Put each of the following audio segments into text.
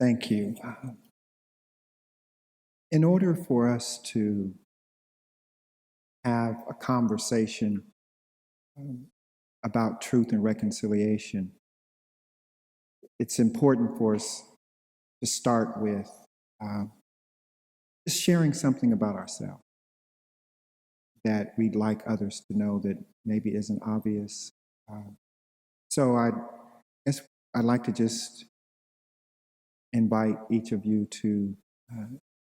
Thank you. In order for us to have a conversation about truth and reconciliation, it's important for us to start with just sharing something about ourselves that we'd like others to know that maybe isn't obvious. So I guess I'd like to just invite each of you to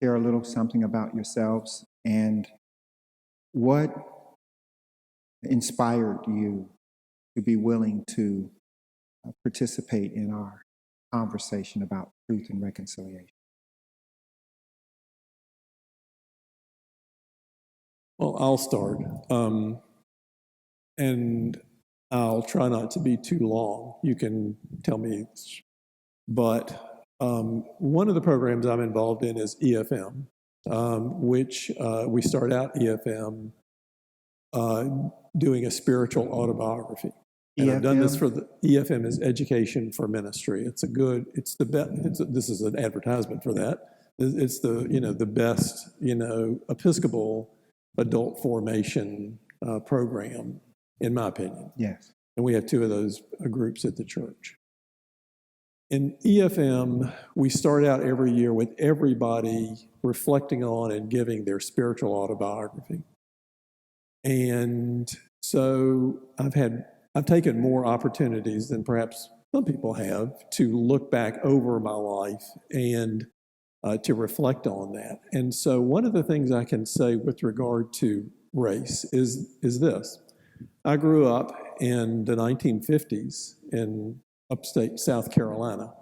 share a little something about yourselves and what inspired you to be willing to participate in our conversation about truth and reconciliation. Well, I'll start, and I'll try not to be too long. You can tell me, but one of the programs I'm involved in is EFM, which we start out EFM doing a spiritual autobiography. And I've done this for the EFM is Education for Ministry. It's the best. This is an advertisement for that. It's the best Episcopal adult formation program, in my opinion. Yes. And we have two of those groups at the church. In EFM, we start out every year with everybody reflecting on and giving their spiritual autobiography. And so I've taken more opportunities than perhaps some people have to look back over my life and to reflect on that. And so one of the things I can say with regard to race is this. I grew up in the 1950s in upstate South Carolina.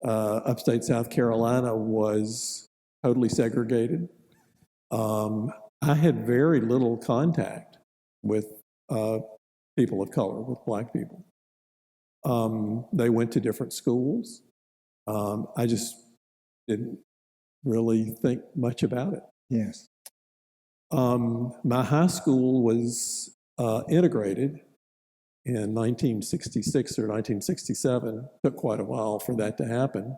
Upstate South Carolina was totally segregated. I had very little contact with people of color, with Black people. They went to different schools. I just didn't really think much about it. Yes. My high school was integrated in 1966 or 1967. Took quite a while for that to happen.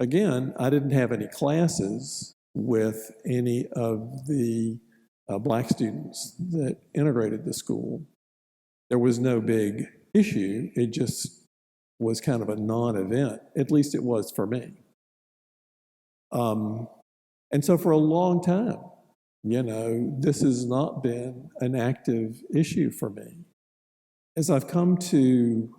Again, I didn't have any classes with any of the Black students that integrated the school. There was no big issue. It just was kind of a non-event. At least it was for me. And so for a long time, this has not been an active issue for me. As I've come to,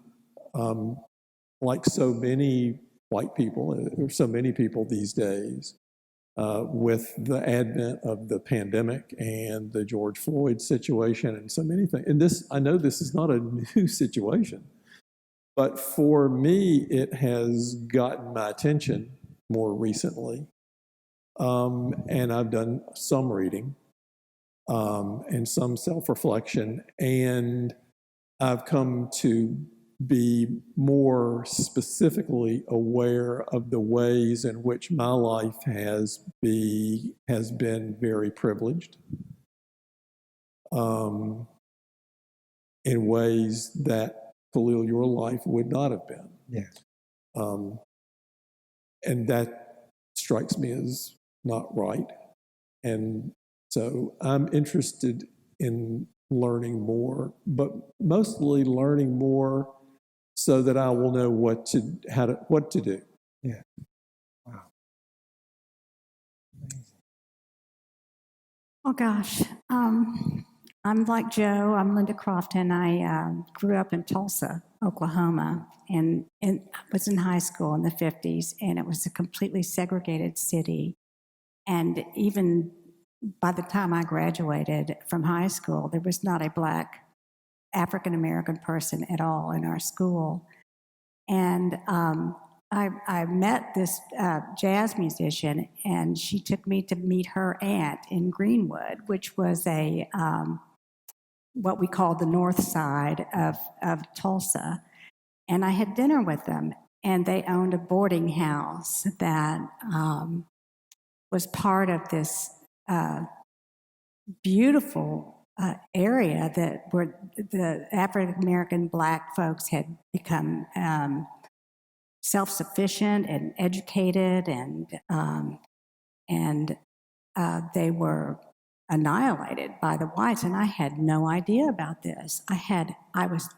like so many white people, or so many people these days, with the advent of the pandemic and the George Floyd situation and so many things. And I know this is not a new situation, but for me, it has gotten my attention more recently. And I've done some reading and some self-reflection, and I've come to be more specifically aware of the ways in which my life has been very privileged, in ways that, Khalil, your life would not have been. Yes. And that strikes me as not right. And so I'm interested in learning more, but mostly learning more so that I will know what to do. Yeah. Wow. Amazing. Oh gosh, I'm like Joe. I'm Linda Crofton. I grew up in Tulsa, Oklahoma, and was in high school in the 50s, and it was a completely segregated city. And even by the time I graduated from high school, there was not a Black African-American person at all in our school. And I met this jazz musician, and she took me to meet her aunt in Greenwood, which was a what we call the north side of Tulsa. And I had dinner with them, and they owned a boarding house that was part of this beautiful area that where the African American Black folks had become self-sufficient and educated, and they were annihilated by the whites, and I had no idea about this. I was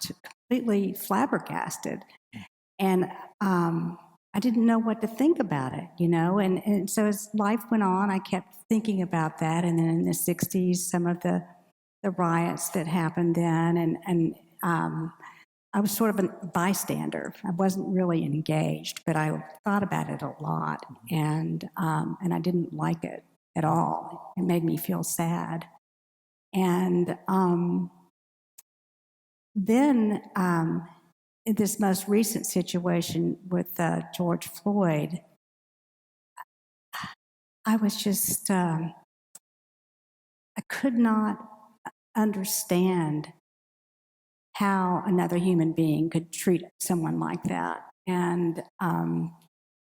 completely flabbergasted, and I didn't know what to think about it, and so as life went on, I kept thinking about that, and then in the 60s, some of the riots that happened then, and I was sort of a bystander. I wasn't really engaged, but I thought about it a lot, and I didn't like it at all. It made me feel sad. And then in this most recent situation with George Floyd, I was just, I could not understand how another human being could treat someone like that. And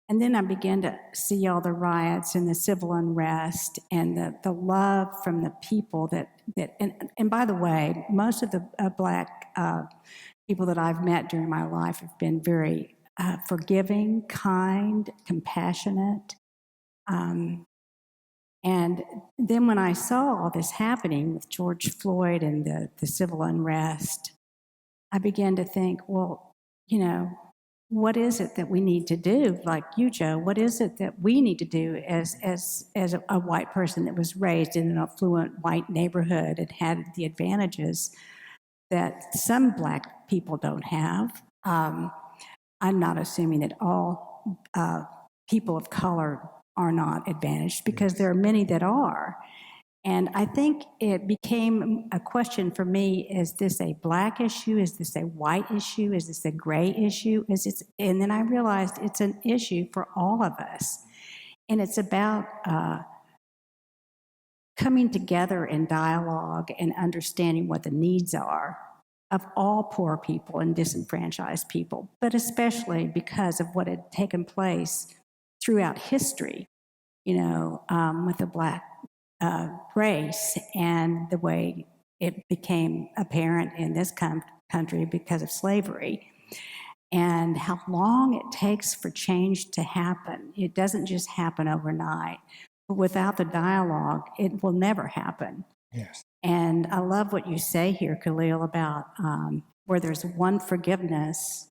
then I began to see all the riots and the civil unrest and the love from the people and by the way, most of the Black people that I've met during my life have been very forgiving, kind, compassionate. And then when I saw all this happening with George Floyd and the civil unrest, I began to think, well, what is it that we need to do? Like you, Joe, what is it that we need to do as a white person that was raised in an affluent white neighborhood and had the advantages that some Black people don't have? I'm not assuming that all people of color are not advantaged, because there are many that are. And I think it became a question for me, is this a Black issue? Is this a white issue? Is this a gray issue? And then I realized it's an issue for all of us. And it's about coming together in dialogue and understanding what the needs are of all poor people and disenfranchised people, but especially because of what had taken place throughout history, with the Black race and the way it became apparent in this country because of slavery, and how long it takes for change to happen. It doesn't just happen overnight. But without the dialogue, it will never happen. Yes. And I love what you say here, Khalil, about where there's one forgiveness,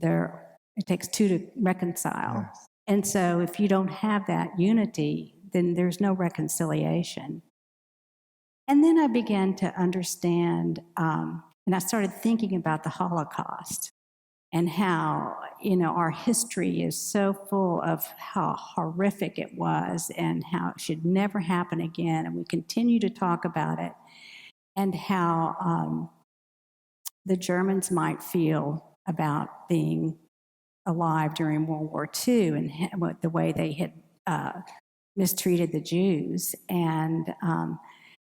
it takes two to reconcile. Yes. And so if you don't have that unity, then there's no reconciliation. And then I began to understand, and I started thinking about the Holocaust and how, our history is so full of how horrific it was and how it should never happen again. And we continue to talk about it, and how the Germans might feel about being alive during World War II and the way they had mistreated the Jews. And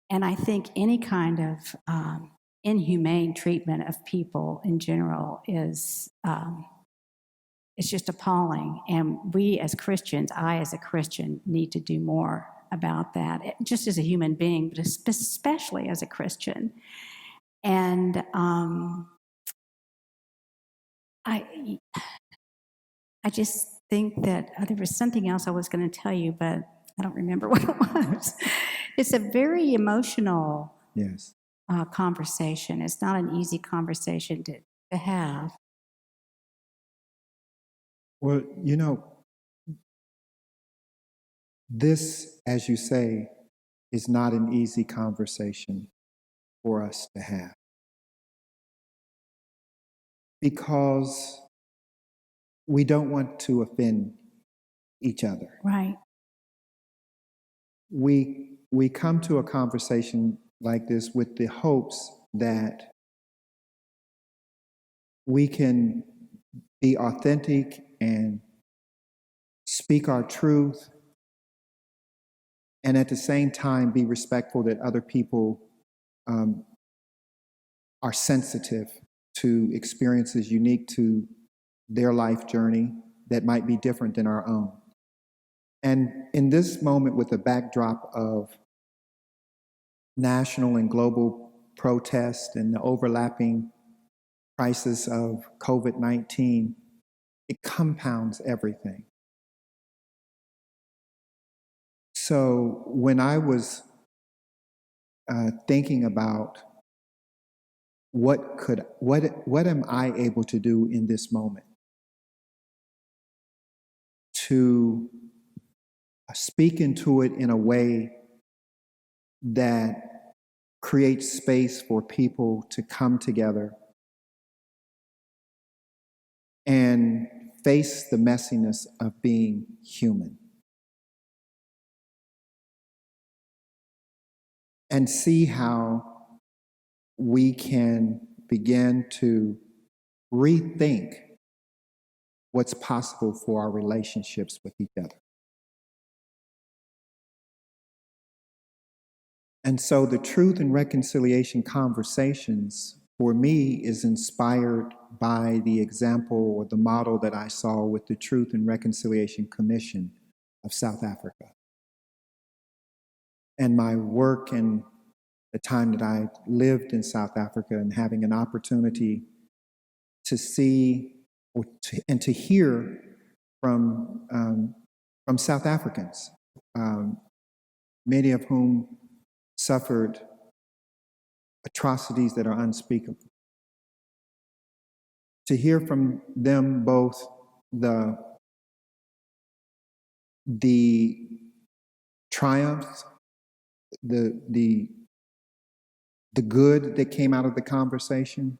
I think any kind of inhumane treatment of people in general is it's just appalling. And we as Christians, I as a Christian, need to do more about that, just as a human being, but especially as a Christian. And I just think that there was something else I was going to tell you, but I don't remember what it was. It's a very emotional Yes. Conversation. It's not an easy conversation to have. Well, this, as you say, is not an easy conversation for us to have, because we don't want to offend each other. Right. We come to a conversation like this with the hopes that we can be authentic and speak our truth, and at the same time be respectful that other people are sensitive to experiences unique to their life journey that might be different than our own. And in this moment, with the backdrop of national and global protest and the overlapping crisis of COVID-19, it compounds everything. So when I was thinking about what am I able to do in this moment to speak into it in a way that creates space for people to come together and face the messiness of being human and see how we can begin to rethink what's possible for our relationships with each other. And so the Truth and Reconciliation Conversations, for me, is inspired by the example or the model that I saw with the Truth and Reconciliation Commission of South Africa. And my work and the time that I lived in South Africa and having an opportunity to see and to hear from South Africans, many of whom suffered atrocities that are unspeakable. To hear from them both the triumphs, the good that came out of the conversation,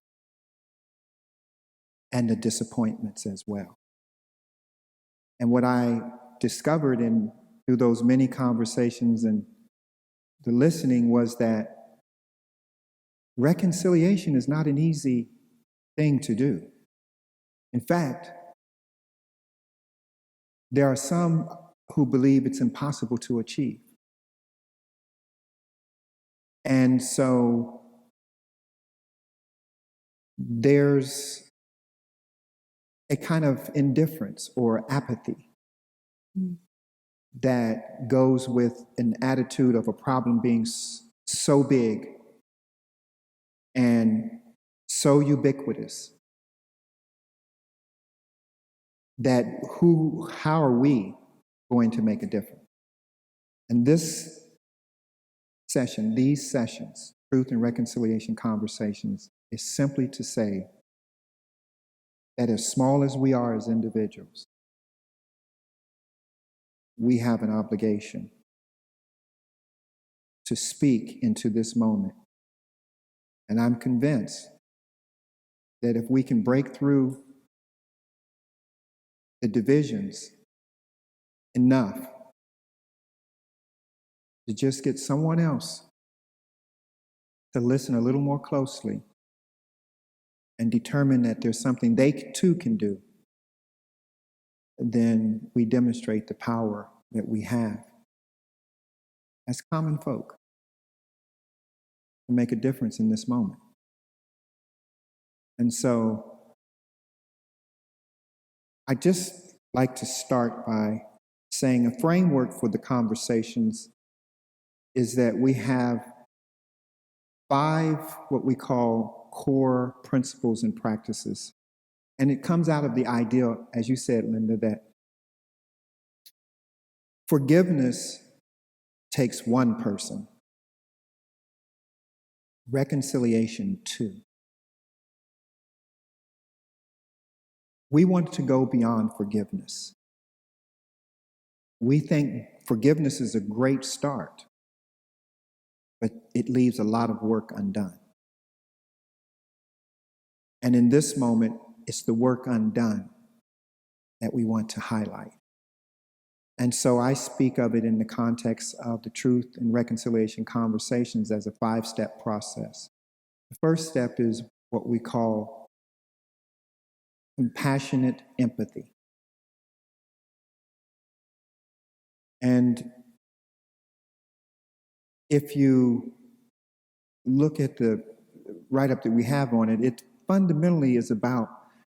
and the disappointments as well. And what I discovered through those many conversations and the listening was that reconciliation is not an easy thing to do. In fact, there are some who believe it's impossible to achieve. And so there's a kind of indifference or apathy that goes with an attitude of a problem being so big and so ubiquitous that how are we going to make a difference? And this session, these sessions, Truth and Reconciliation Conversations, is simply to say that as small as we are as individuals, we have an obligation to speak into this moment. And I'm convinced that if we can break through the divisions enough to just get someone else to listen a little more closely and determine that there's something they too can do, then we demonstrate the power that we have as common folk to make a difference in this moment. And so I just like to start by saying a framework for the conversations is that we have 5 what we call core principles and practices. And it comes out of the idea, as you said, Linda, that forgiveness takes one person, reconciliation 2. We want to go beyond forgiveness. We think forgiveness is a great start, but it leaves a lot of work undone. And in this moment, it's the work undone that we want to highlight. And so I speak of it in the context of the Truth and Reconciliation Conversations as a 5-step process. The first step is what we call compassionate empathy. And if you look at the write-up that we have on it, it fundamentally is about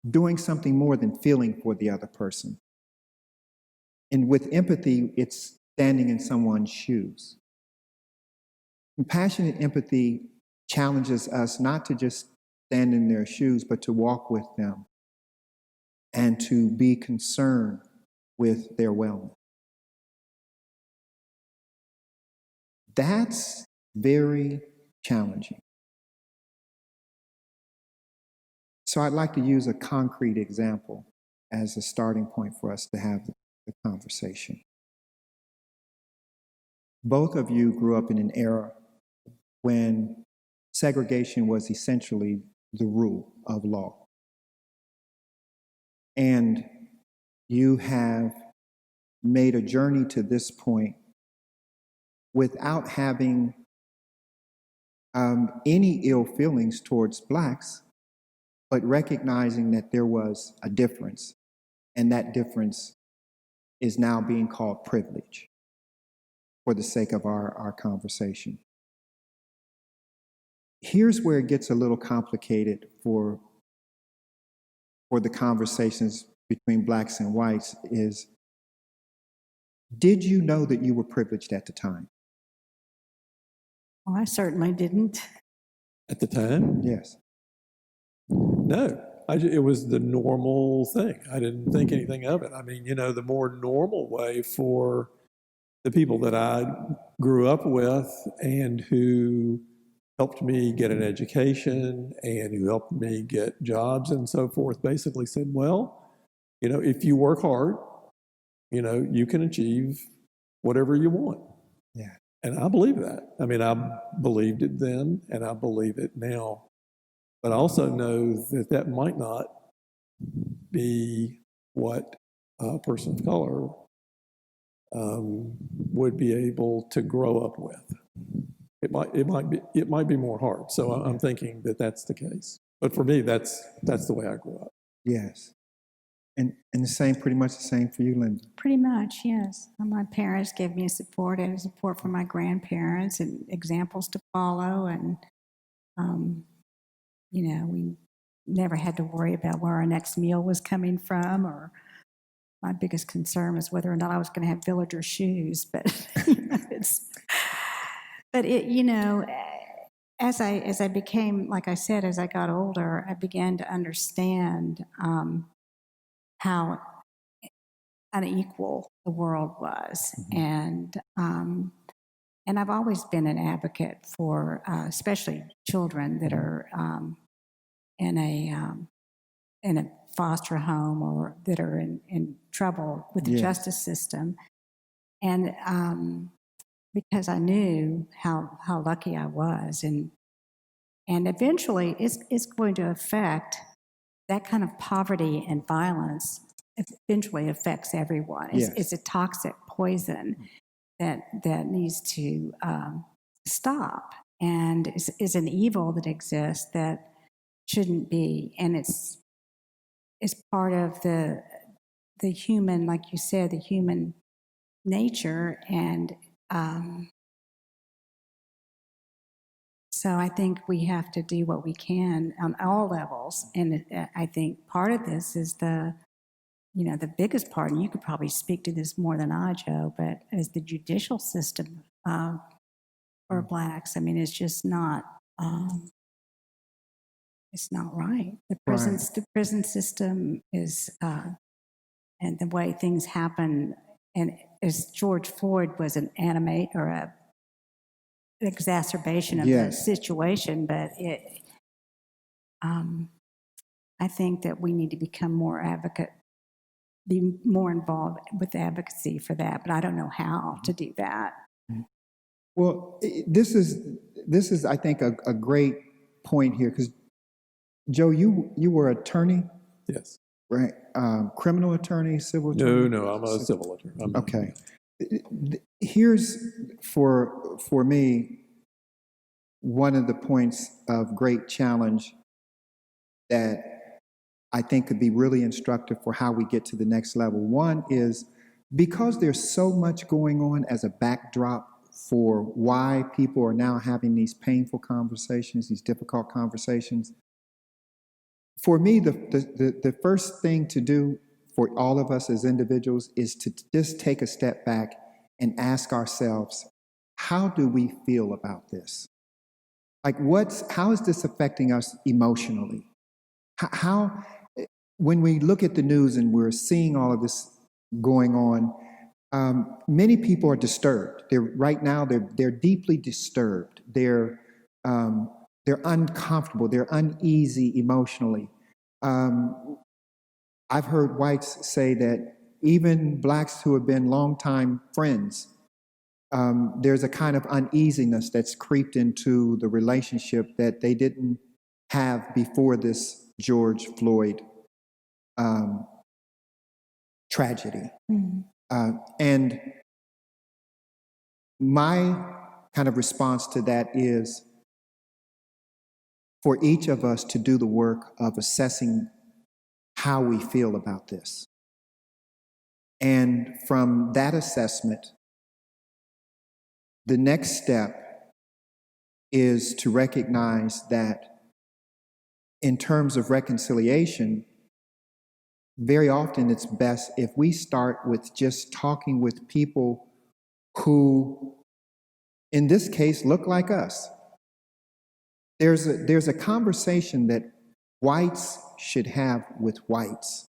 doing something more than feeling for the other person. And with empathy, it's standing in someone's shoes. Compassionate empathy challenges us not to just stand in their shoes, but to walk with them and to be concerned with their wellness. That's very challenging. So I'd like to use a concrete example as a starting point for us to have the conversation. Both of you grew up in an era when segregation was essentially the rule of law. And you have made a journey to this point without having any ill feelings towards Blacks, but recognizing that there was a difference, and that difference is now being called privilege for the sake of our conversation. Here's where it gets a little complicated for the conversations between Blacks and whites is, did you know that you were privileged at the time? Well, I certainly didn't. At the time? Yes. No. It was the normal thing. I didn't think anything of it. I mean, the more normal way for the people that I grew up with and who helped me get an education and who helped me get jobs and so forth, basically said, well, if you work hard, you can achieve whatever you want. Yeah. And I believe that. I mean, I believed it then and I believe it now. But I also know that that might not be what a person of color would be able to grow up with. It might be more hard. So I'm thinking that that's the case. But for me, that's the way I grew up. Yes. And pretty much the same for you, Linda. Pretty much, yes. My parents gave me support and support from my grandparents and examples to follow. And, we never had to worry about where our next meal was coming from, or my biggest concern was whether or not I was going to have villager shoes. But, as I became, like I said, as I got older, I began to understand how unequal the world was. Mm-hmm. And I've always been an advocate for especially children that are in a foster home or that are in trouble with the justice system. And because I knew how lucky I was, and eventually it's going to affect that kind of poverty and violence. Eventually affects everyone. It's a toxic poison that needs to stop, and is an evil that exists that shouldn't be, and it's part of the human, like you said, the human nature, and so I think we have to do what we can on all levels, and I think part of this is the biggest part, and you could probably speak to this more than I, Joe, but is the judicial system for Blacks. I mean, it's just not, it's not right. The prison system is, and the way things happen, and as George Floyd was an exacerbation of the situation, but I think that we need to become be more involved with advocacy for that, but I don't know how to do that. Well, this is I think a great point here, because Joe, you were an attorney? Yes. Right? Criminal attorney, civil attorney? No, I'm a civil attorney. Okay. Here's for me one of the points of great challenge that I think could be really instructive for how we get to the next level. One is, because there's so much going on as a backdrop for why people are now having these painful conversations, these difficult conversations, for me, the first thing to do for all of us as individuals is to just take a step back and ask ourselves, how do we feel about this? Like, how is this affecting us emotionally? How when we look at the news and we're seeing all of this going on, many people are disturbed. Right now, they're deeply disturbed. They're uncomfortable. They're uneasy emotionally. I've heard whites say that even blacks who have been longtime friends, there's a kind of uneasiness that's creeped into the relationship that they didn't have before this George Floyd tragedy. And my kind of response to that is for each of us to do the work of assessing how we feel about this. And from that assessment, the next step is to recognize that in terms of reconciliation, very often it's best if we start with just talking with people who, in this case, look like us. There's a conversation that whites should have with whites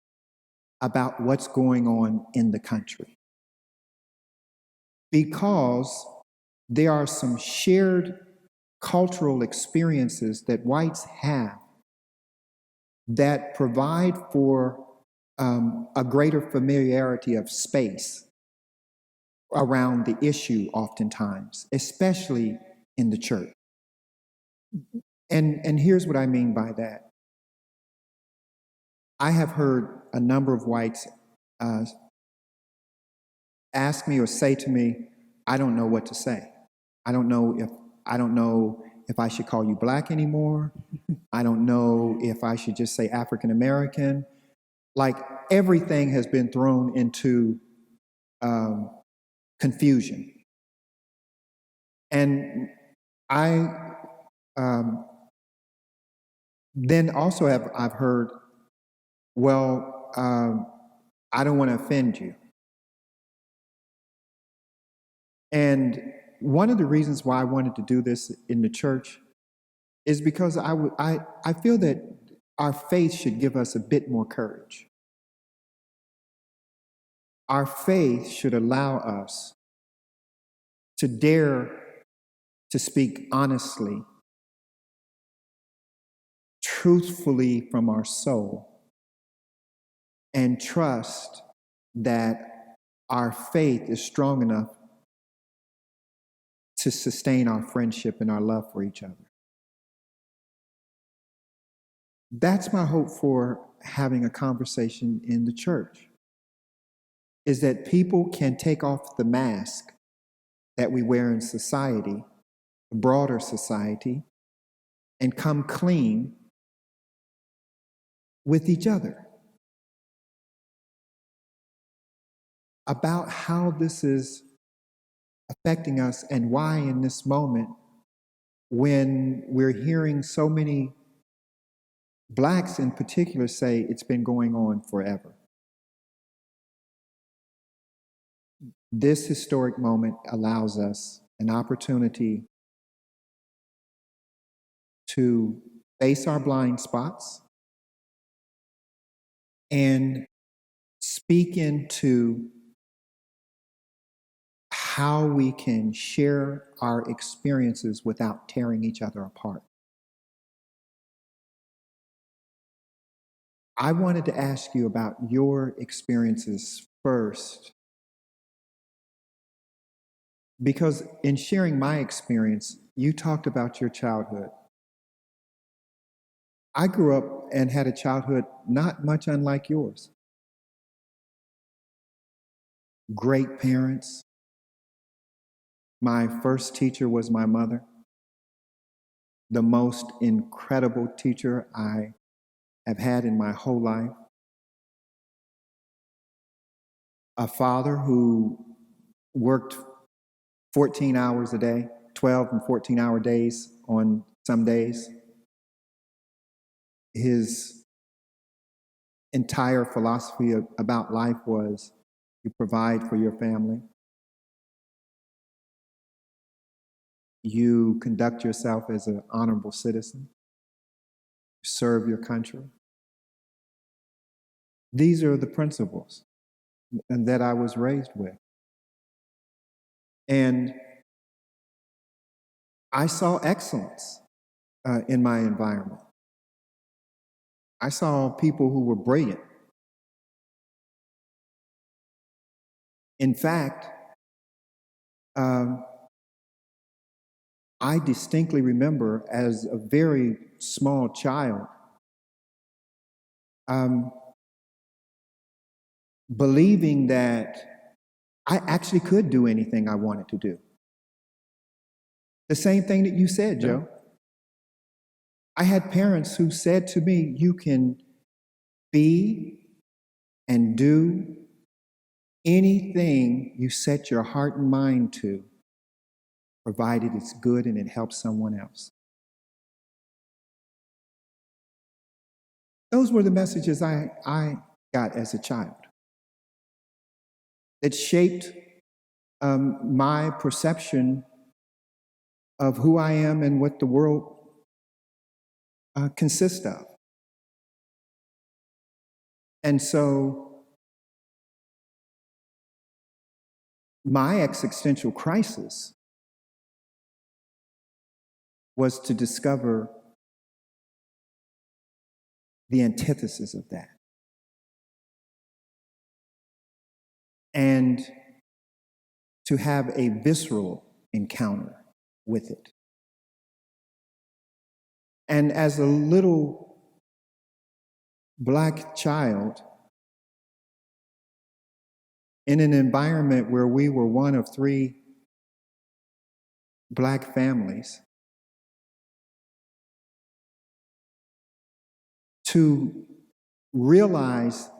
about what's going on in the country. Because there are some shared cultural experiences that whites have that provide for a greater familiarity of space around the issue oftentimes, especially in the church. And here's what I mean by that. I have heard a number of whites ask me or say to me, I don't know what to say. I don't know if I should call you black anymore. I don't know if I should just say African American. Like everything has been thrown into confusion. And I then also I've heard, well, I don't want to offend you. And one of the reasons why I wanted to do this in the church is because I feel that our faith should give us a bit more courage. Our faith should allow us to dare to speak honestly, truthfully from our soul, and trust that our faith is strong enough to sustain our friendship and our love for each other. That's my hope for having a conversation in the church, is that people can take off the mask that we wear in society, the broader society, and come clean with each other about how this is affecting us and why in this moment, when we're hearing so many blacks in particular say it's been going on forever. This historic moment allows us an opportunity to face our blind spots and speak into how we can share our experiences without tearing each other apart. I wanted to ask you about your experiences first, because in sharing my experience, you talked about your childhood. I grew up and had a childhood not much unlike yours. Great parents. My first teacher was my mother, the most incredible teacher I have had in my whole life. A father who worked 14 hours a day, 12 and 14-hour days on some days. His entire philosophy about life was you provide for your family, you conduct yourself as an honorable citizen, serve your country, These are the principles and that I was raised with. And I saw excellence in my environment. I saw people who were brilliant. In fact, I distinctly remember as a very small child believing that I actually could do anything I wanted to do. The same thing that you said, Joe. I had parents who said to me, you can be and do anything you set your heart and mind to, provided it's good and it helps someone else. Those were the messages I got as a child. It shaped my perception of who I am and what the world consists of. And so my existential crisis was to discover the antithesis of that. And to have a visceral encounter with it. And as a little Black child, in an environment where we were one of 3 Black families, to realize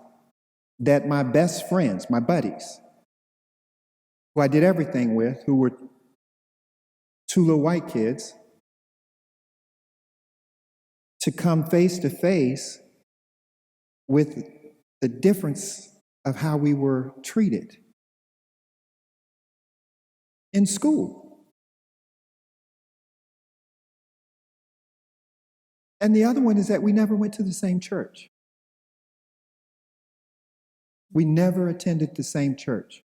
that my best friends, my buddies, who I did everything with, who were 2 little white kids, to come face to face with the difference of how we were treated in school. And the other one is that we never went to the same church. We never attended the same church.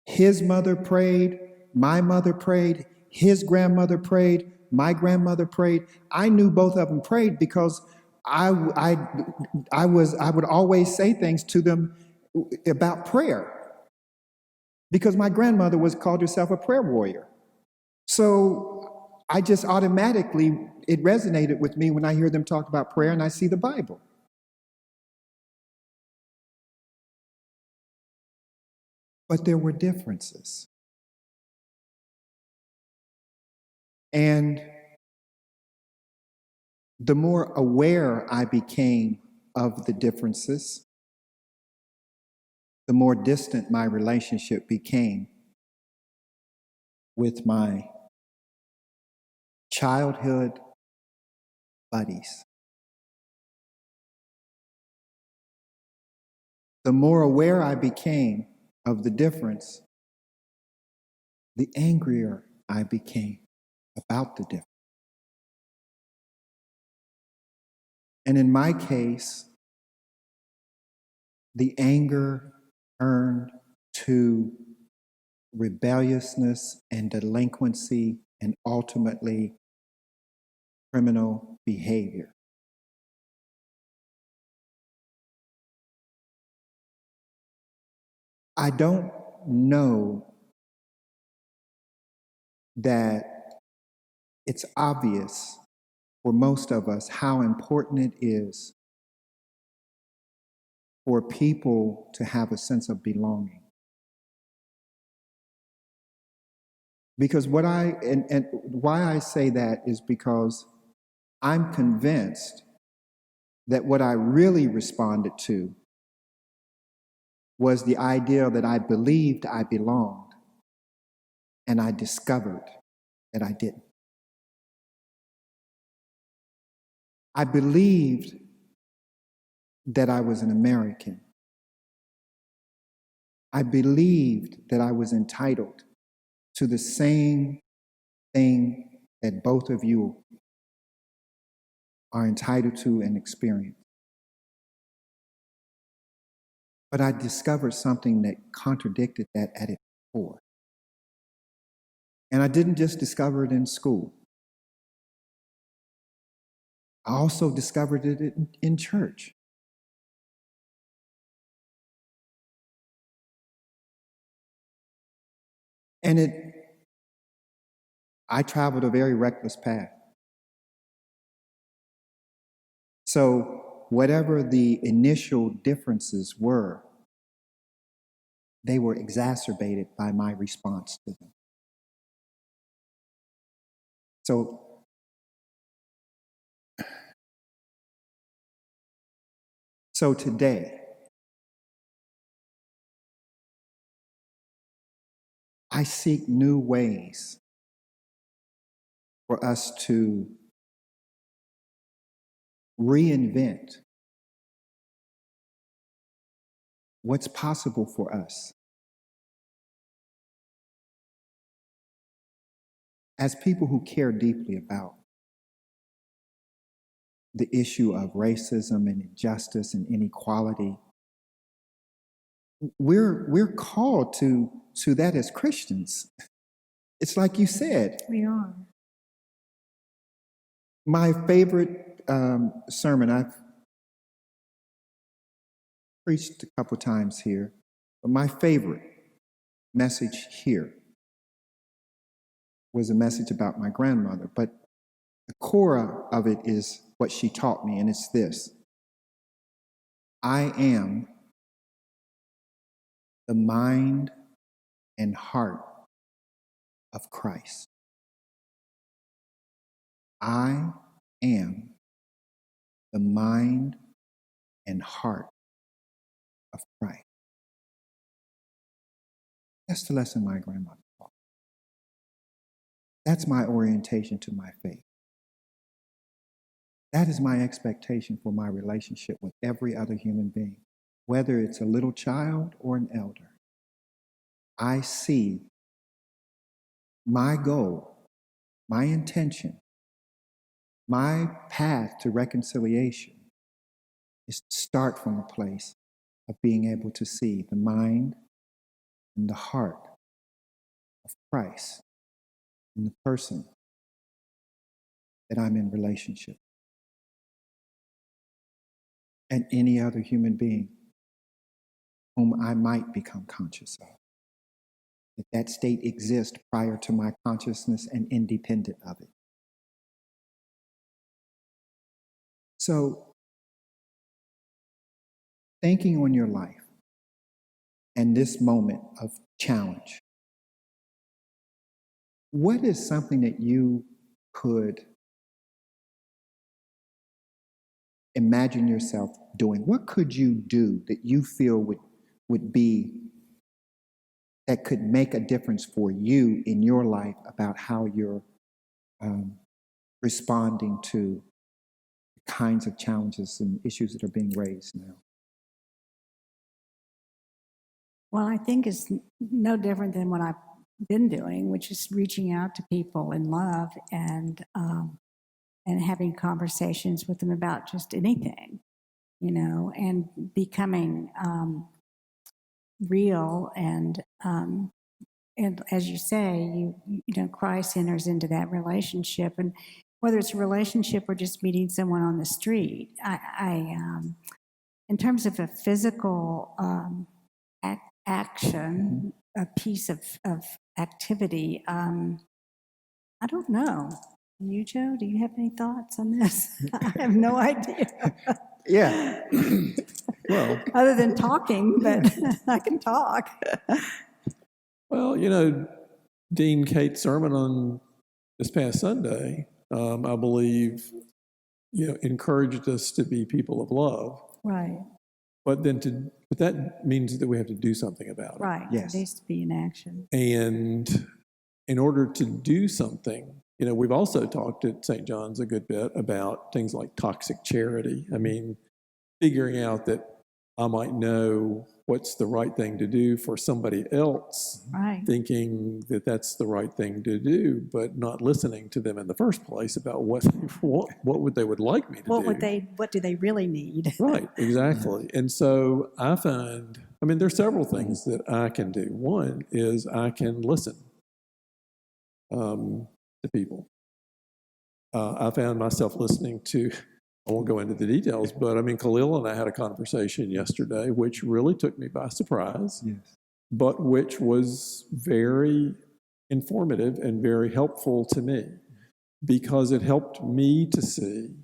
His mother prayed, my mother prayed, his grandmother prayed, my grandmother prayed. I knew both of them prayed because I would always say things to them about prayer, because my grandmother called herself a prayer warrior. So I just automatically, it resonated with me when I hear them talk about prayer and I see the Bible. But there were differences. And the more aware I became of the differences, the more distant my relationship became with my childhood buddies. The more aware I became of the difference, the angrier I became about the difference. And in my case, the anger turned to rebelliousness and delinquency and ultimately criminal behavior. I don't know that it's obvious for most of us how important it is for people to have a sense of belonging. Because why I say that is because I'm convinced that what I really responded to was the idea that I believed I belonged, and I discovered that I didn't. I believed that I was an American. I believed that I was entitled to the same thing that both of you are entitled to and experience. But I discovered something that contradicted that at its core. And I didn't just discover it in school. I also discovered it in church. And I traveled a very reckless path. So whatever the initial differences were, they were exacerbated by my response to them. So today, I seek new ways for us to reinvent what's possible for us as people who care deeply about the issue of racism and injustice and inequality. We're called to that as Christians. It's like you said. We are. My favorite sermon, I've preached a couple times here, but my favorite message here was a message about my grandmother. But the core of it is what she taught me, and it's this: I am the mind and heart of Christ. I am the mind and heart of Christ. That's the lesson my grandmother taught. That's my orientation to my faith. That is my expectation for my relationship with every other human being, whether it's a little child or an elder. I see my goal, my intention, my path to reconciliation is to start from a place of being able to see the mind and the heart of Christ in the person that I'm in relationship with, and any other human being whom I might become conscious of. That state exists prior to my consciousness and independent of it. So, thinking on your life and this moment of challenge, what is something that you could imagine yourself doing? What could you do that you feel would be, that could make a difference for you in your life about how you're responding to the kinds of challenges and issues that are being raised now? Well, I think it's no different than what I've been doing, which is reaching out to people in love and having conversations with them about just anything, and becoming real and as you say, Christ enters into that relationship, and whether it's a relationship or just meeting someone on the street, I in terms of a physical action, a piece of activity, I don't know. You, Joe, do you have any thoughts on this? I have no idea. Yeah. Well, other than talking, but I can talk. Well, Dean Cate's sermon on this past Sunday, I believe, encouraged us to be people of love. Right. But that means that we have to do something about it. Right. Yes. It needs to be in action. And in order to do something, we've also talked at St. John's a good bit about things like toxic charity. I mean, figuring out that I might know what's the right thing to do for somebody else, Right. thinking that that's the right thing to do, but not listening to them in the first place about what they would like me to do. What do they really need? Right, exactly. And so I find, I mean, there's several things that I can do. One is I can listen to people. I found myself listening to, I won't go into the details, but I mean, Khalil and I had a conversation yesterday, which really took me by surprise, Yes. but which was very informative and very helpful to me because it helped me to see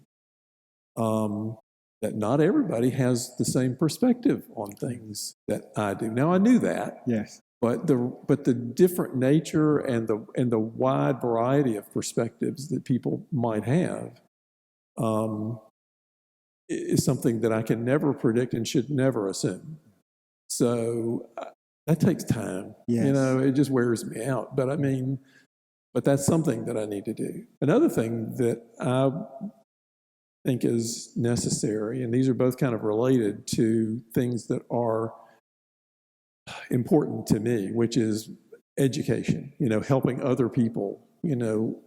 that not everybody has the same perspective on things that I do. Now, I knew that. Yes. But the different nature and the wide variety of perspectives that people might have is something that I can never predict and should never assume. So that takes time. Yes. You know, it just wears me out. But I mean, but that's something that I need to do. Another thing that I think is necessary, and these are both kind of related to things that are important to me, which is education, you know, helping other people, you know,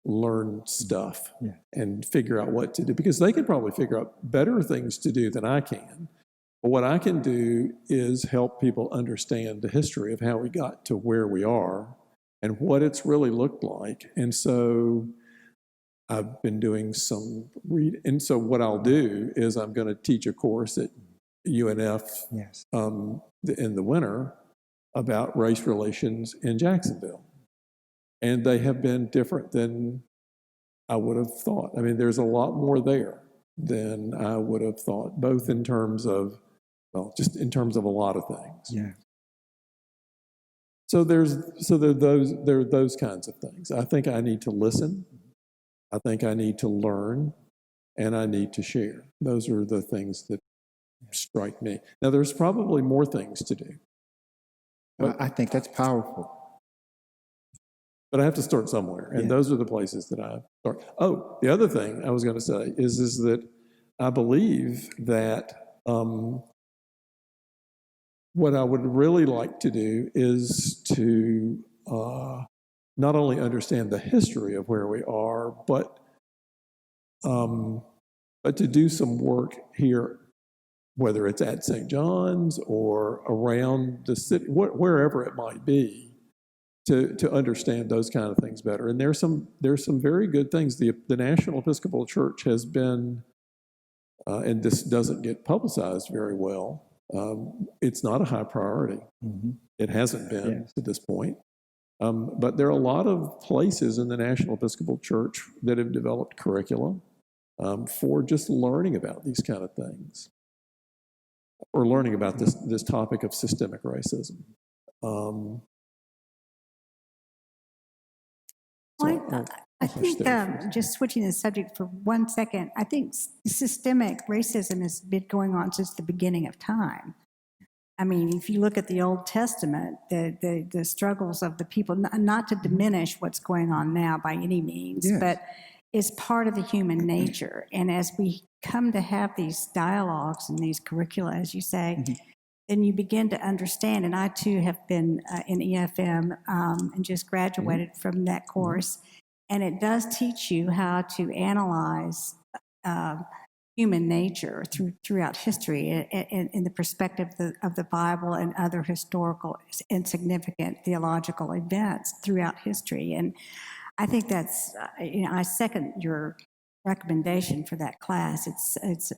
learn stuff and figure out what to do, because they can probably figure out better things to do than I can. But what I can do is help people understand the history of how we got to where we are and what it's really looked like. And so I've been doing some reading. And so what I'll do is I'm going to teach a course at UNF in the winter about race relations in Jacksonville. And they have been different than I would have thought. I mean, there's a lot more there than I would have thought, both in terms of, well, just in terms of a lot of things. Yeah. So there are those kinds of things. I think I need to listen. I think I need to learn, and I need to share. Those are the things that strike me. Now, there's probably more things to do. But I think that's powerful. But I have to start somewhere, and those are the places that I start. Oh, the other thing I was going to say is that I believe that what I would really like to do is to not only understand the history of where we are, but to do some work here, whether it's at St. John's or around the city, wherever it might be, to understand those kind of things better. And there's some very good things. The National Episcopal Church has been, and this doesn't get publicized very well, it's not a high priority. Mm-hmm. It hasn't been to this point. But there are a lot of places in the National Episcopal Church that have developed curricula for just learning about these kind of things, or learning about this topic of systemic racism. I think, just switching the subject for 1 second, I think systemic racism has been going on since the beginning of time. I mean, if you look at the Old Testament, the struggles of the people, not to diminish what's going on now by any means, but it's part of the human nature. And as we come to have these dialogues and these curricula, as you say, then you begin to understand, and I too have been in EFM and just graduated from that course, and it does teach you how to analyze human nature throughout history in the perspective of the Bible and other historical and significant theological events throughout history. And I think that's, I second your recommendation for that class. It's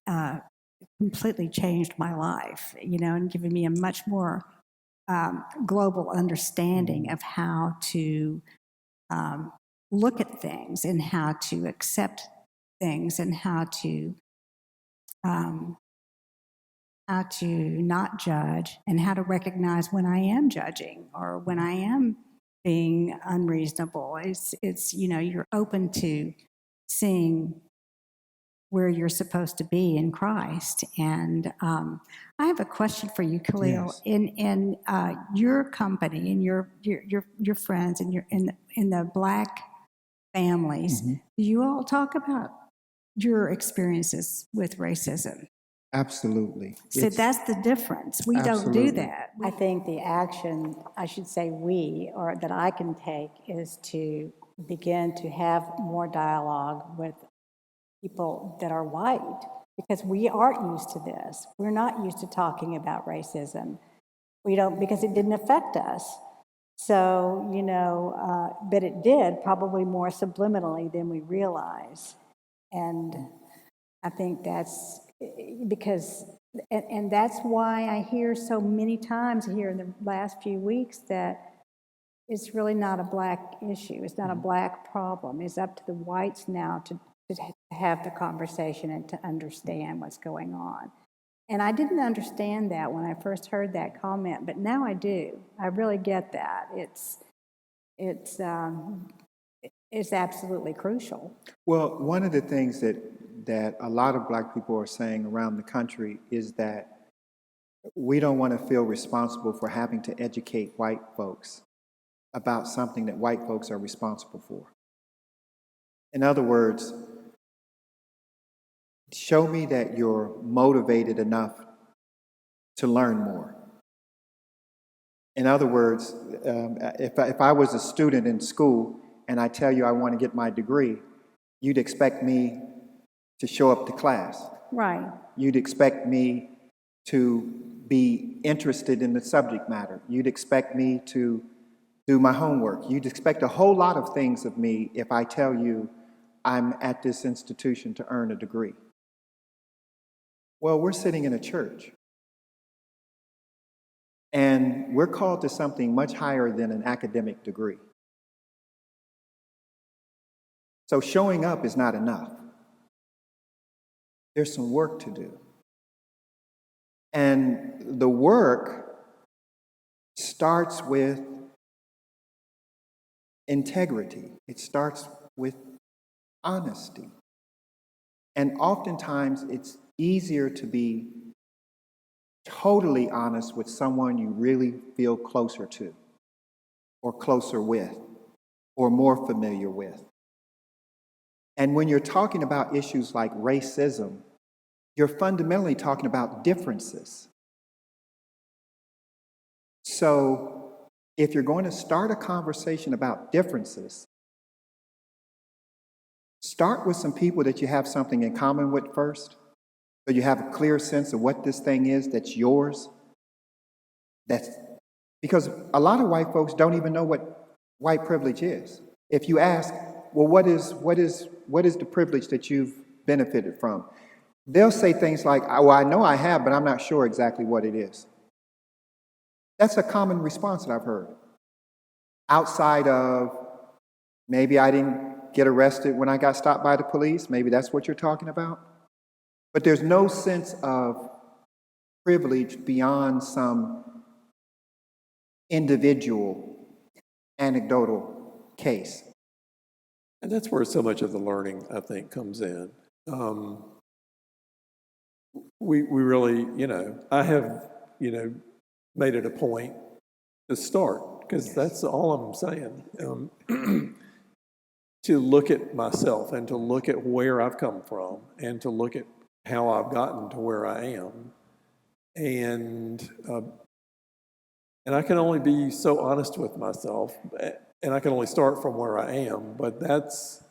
completely changed my life, and given me a much more global understanding of how to look at things and how to accept things and how to not judge and how to recognize when I am judging or when I am being unreasonable. It's you're open to seeing where you're supposed to be in Christ. And I have a question for you, Khalil. Yes. In your company, in your friends, and in the Black families, do you all talk about your experiences with racism? Absolutely. So that's the difference. We don't do Absolutely. that. I think the action, I should say we, or that I can take, is to begin to have more dialogue with people that are white, because we aren't used to this. We're not used to talking about racism. We don't, because it didn't affect us. So, but it did, probably more subliminally than we realize. And I think that's because, and that's why I hear so many times here in the last few weeks that it's really not a black issue. It's not a black problem. It's up to the whites now to have the conversation and to understand what's going on. And I didn't understand that when I first heard that comment, but now I do. I really get that. It's absolutely crucial. Well, one of the things that a lot of Black people are saying around the country is that we don't want to feel responsible for having to educate white folks about something that white folks are responsible for. In other words, show me that you're motivated enough to learn more. In other words, if I was a student in school and I tell you I want to get my degree, you'd expect me to show up to class. Right. You'd expect me to be interested in the subject matter. You'd expect me to do my homework. You'd expect a whole lot of things of me if I tell you I'm at this institution to earn a degree. Well, we're sitting in a church, and we're called to something much higher than an academic degree. So showing up is not enough. There's some work to do. And the work starts with integrity. It starts with honesty. And oftentimes it's easier to be totally honest with someone you really feel closer to, or closer with, or more familiar with. And when you're talking about issues like racism, you're fundamentally talking about differences. So if you're going to start a conversation about differences, start with some people that you have something in common with first, so you have a clear sense of what this thing is that's yours. That's because a lot of white folks don't even know what white privilege is. If you ask, well, what is the privilege that you've benefited from? They'll say things like, well, I know I have, but I'm not sure exactly what it is. That's a common response that I've heard. Outside of, maybe I didn't get arrested when I got stopped by the police. Maybe that's what you're talking about. But there's no sense of privilege beyond some individual anecdotal case. And that's where so much of the learning, I think, comes in. We really, I have, made it a point to start, because that's all I'm saying, to look at myself and to look at where I've come from and to look at how I've gotten to where I am. And I can only be so honest with myself, and I can only start from where I am, but that's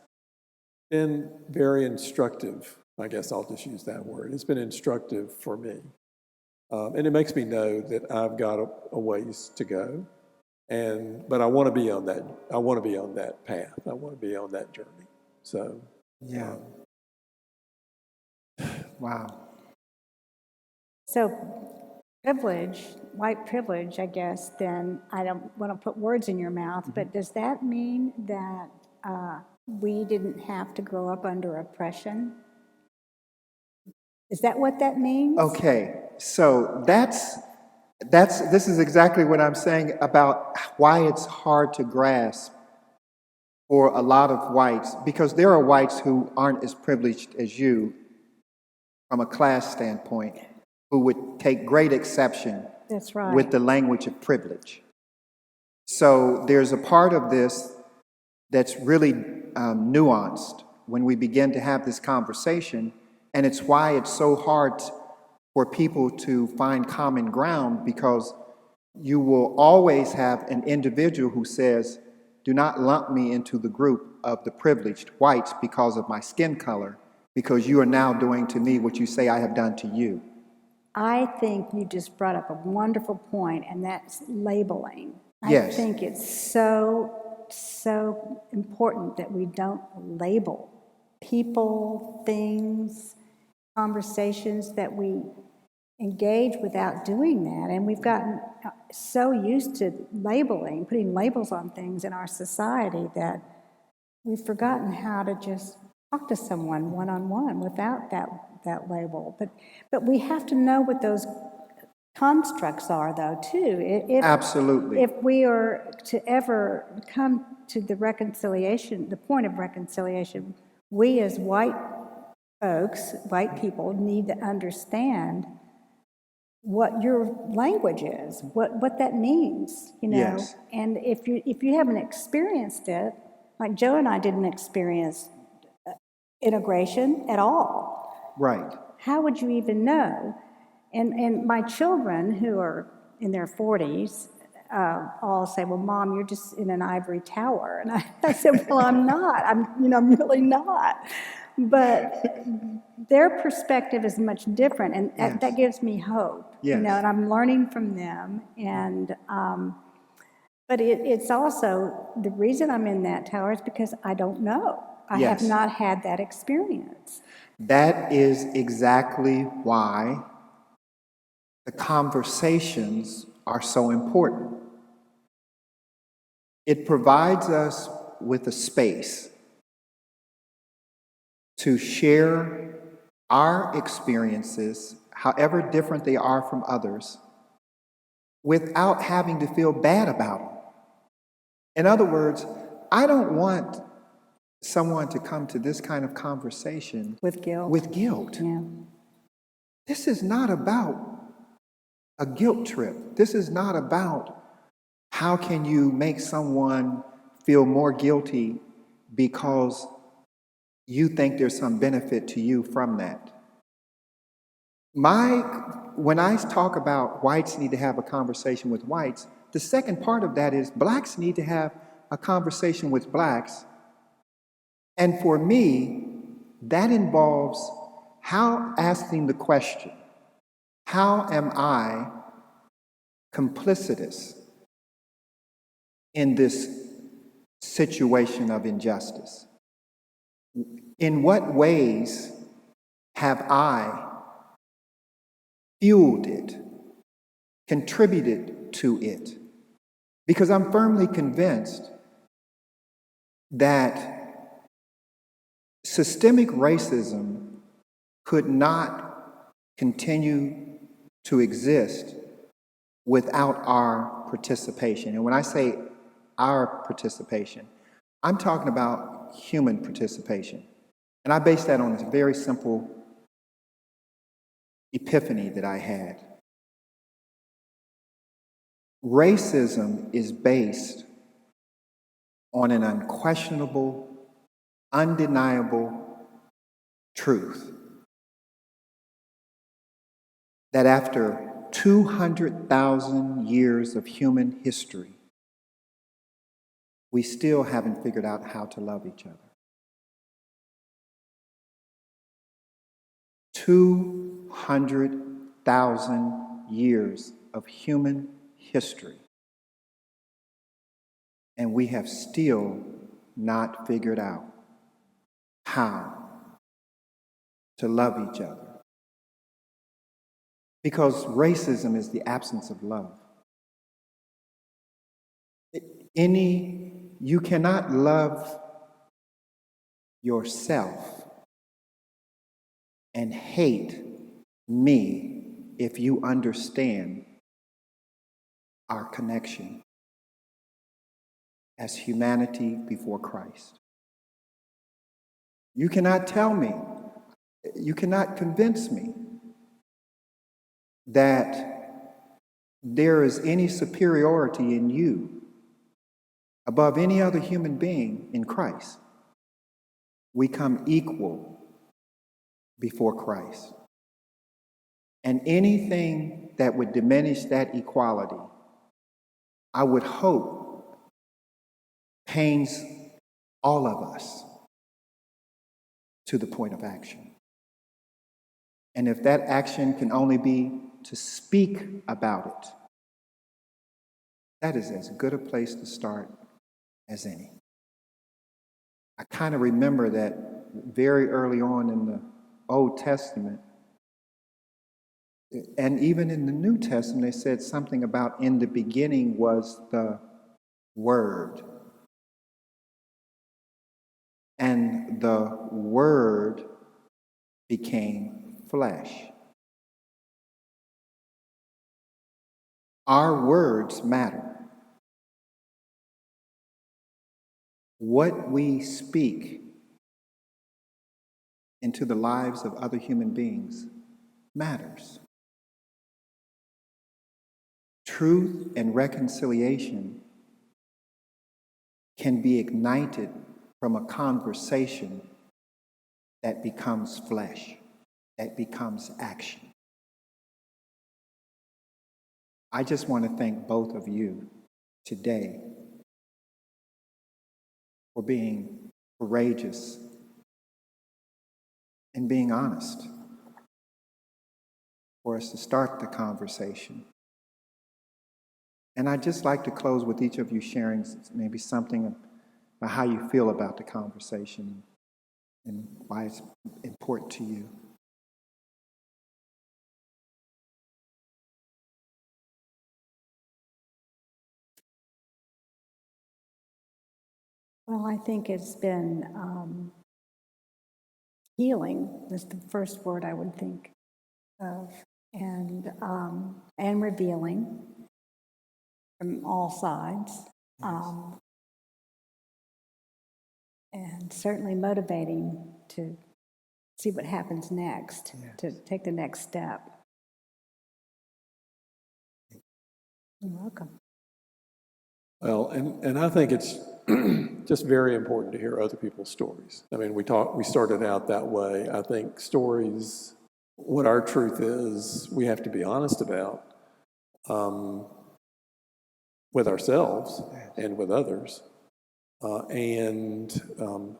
been very instructive. I guess I'll just use that word. It's been instructive for me. And it makes me know that I've got a ways to go. But I want to be on that. I want to be on that path. I want to be on that journey. So, yeah. Wow. So privilege, white privilege, I guess, then I don't want to put words in your mouth, but does that mean that we didn't have to grow up under oppression? Is that what that means? Okay, so this is exactly what I'm saying about why it's hard to grasp for a lot of whites, because there are whites who aren't as privileged as you from a class standpoint, who would take great exception That's right. with the language of privilege. So there's a part of this that's really nuanced when we begin to have this conversation, and it's why it's so hard for people to find common ground, because you will always have an individual who says, do not lump me into the group of the privileged whites because of my skin color, because you are now doing to me what you say I have done to you. I think you just brought up a wonderful point, and that's labeling. Yes. I think it's so important that we don't label people, things, conversations, that we engage without doing that. And we've gotten so used to labeling, putting labels on things in our society, that we've forgotten how to just talk to someone one-on-one without that label. But we have to know what those constructs are, though, too. Absolutely. If we are to ever come to the reconciliation, the point of reconciliation, we as white folks, white people, need to understand what your language is, what that means, you know. Yes. And if you haven't experienced it, like Joe and I didn't experience integration at all. Right. How would you even know? And my children, who are in their 40s, all say, well, Mom, you're just in an ivory tower. And I said, well, I'm not. I'm really not. But their perspective is much different, and Yes. that gives me hope. Yes. You know, and I'm learning from them. And but it's also, the reason I'm in that tower is because I don't know. I Yes. have not had that experience. That is exactly why the conversations are so important. It provides us with a space to share our experiences, however different they are from others, without having to feel bad about them. In other words, I don't want someone to come to this kind of conversation With guilt. with guilt. Yeah. This is not about a guilt trip. This is not about how can you make someone feel more guilty because you think there's some benefit to you from that. When I talk about whites need to have a conversation with whites, the second part of that is blacks need to have a conversation with blacks. And for me, that involves asking the question, how am I complicitous in this situation of injustice? In what ways have I fueled it, contributed to it? Because I'm firmly convinced that systemic racism could not continue to exist without our participation. And when I say our participation, I'm talking about human participation. And I base that on a very simple epiphany that I had. Racism is based on an unquestionable, undeniable truth that after 200,000 years of human history, we still haven't figured out how to love each other. 200,000 years of human history, and we have still not figured out how to love each other. Because racism is the absence of love. You cannot love yourself and hate me if you understand our connection as humanity before Christ. You cannot tell me, you cannot convince me that there is any superiority in you above any other human being in Christ. We come equal before Christ. And anything that would diminish that equality, I would hope, pains all of us to the point of action. And if that action can only be to speak about it, that is as good a place to start as any. I kind of remember that very early on in the Old Testament, and even in the New Testament, they said something about in the beginning was the Word. And the Word became flesh. Our words matter. What we speak into the lives of other human beings matters. Truth and reconciliation can be ignited from a conversation that becomes flesh, that becomes action. I just want to thank both of you today for being courageous and being honest, for us to start the conversation. And I'd just like to close with each of you sharing maybe something about how you feel about the conversation and why it's important to you. Well, I think it's been healing is the first word I would think of, and revealing from all sides, and certainly motivating to see what happens next, to take the next step. You're welcome. Well, and I think it's just very important to hear other people's stories. I mean, we started out that way. I think stories, what our truth is, we have to be honest about with ourselves and with others. But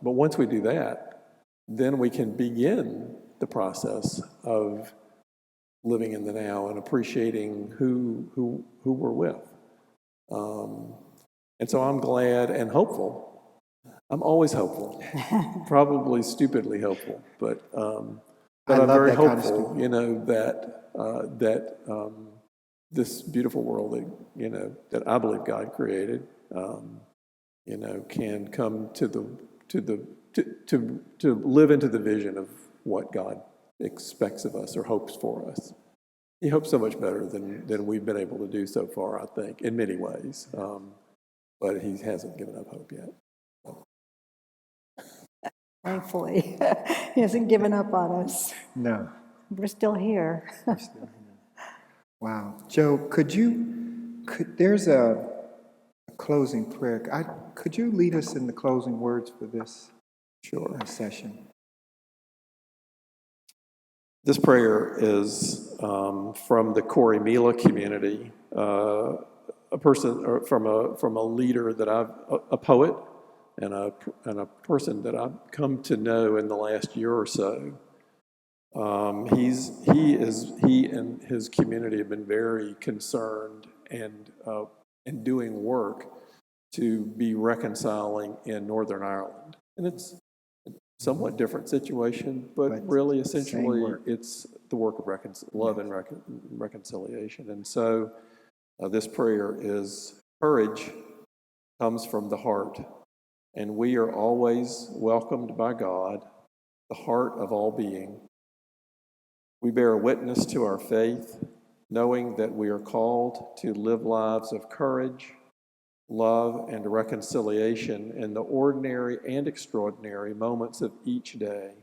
once we do that, then we can begin the process of living in the now and appreciating who we're with. And so I'm glad and hopeful. I'm always hopeful, probably stupidly hopeful, but I'm very hopeful, that this beautiful world that I believe God created, can come to live into the vision of what God expects of us or hopes for us. He hopes so much better than we've been able to do so far, I think, in many ways. But he hasn't given up hope yet. Thankfully, he hasn't given up on us. No. We're still here. Wow. Joe, there's a closing prayer. Could you lead us in the closing words for this session? This prayer is from the Corrymeela community, a person from a leader that a poet and a person that I've come to know in the last year or so. He and his community have been very concerned and doing work to be reconciling in Northern Ireland, and it's a somewhat different situation, but really essentially it's the work of love and reconciliation. And so this prayer is: courage comes from the heart, and we are always welcomed by God, the heart of all being. We bear witness to our faith, knowing that we are called to live lives of courage, love, and reconciliation in the ordinary and extraordinary moments of each day.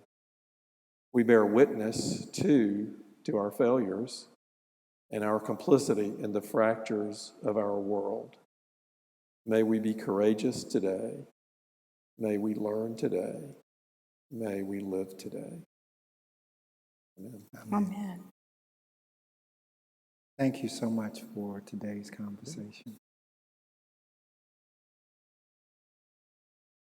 We bear witness to our failures and our complicity in the fractures of our world. May we be courageous today. May we learn today. May we live today. Amen. Amen. Thank you so much for today's conversation.